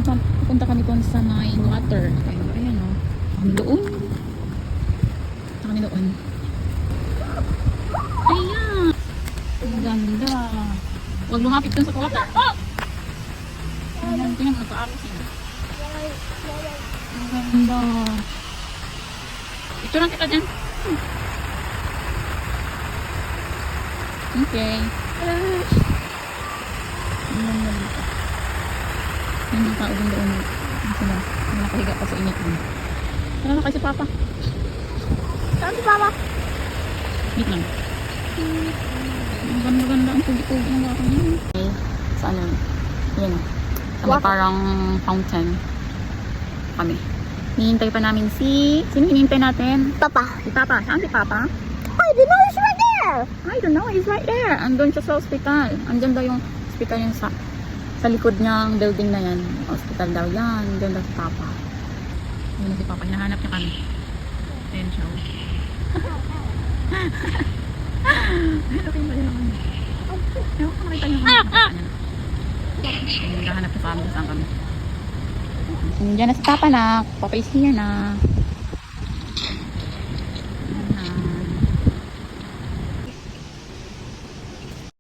Pupunta kami doon sa may water. Ayan o. Kami doon. Kami doon. Ayan. Ang ganda. Huwag lumapit dun sa water. Oh! Ayan, tingnan mo. Nagpa-aros yun. Ang ganda. Ito lang kita dyan. Okay. Ang ganda dito. Yan yung tao din doon. Ang sila. Ang nakahiga pa sa init. Tara na kayo si Papa. Saan si Papa? Wait lang. Ang ganda-ganda ang tugi-tugi ng baka niya. Okay. Sa ano? Yan o. Sa may parang fountain. Kami. Hinihintay pa namin si... Sino hinihintay natin? Papa. Si Papa. Saan si Papa? I don't know, it's right there. I don't know. He's right there. Andun siya sa hospital. Andun daw yung hospital yung sa likod niyang building na yan. Hospital daw yan. Andun daw si Papa. Yun na si Papa. Hinahanap niya kami. Ayan siya. Hello kayo ba din ako? Ewan ko makita niyo kami. Hinahanap niya kami. Saan kami? Nandiyan na si Papa na. Papa is here na.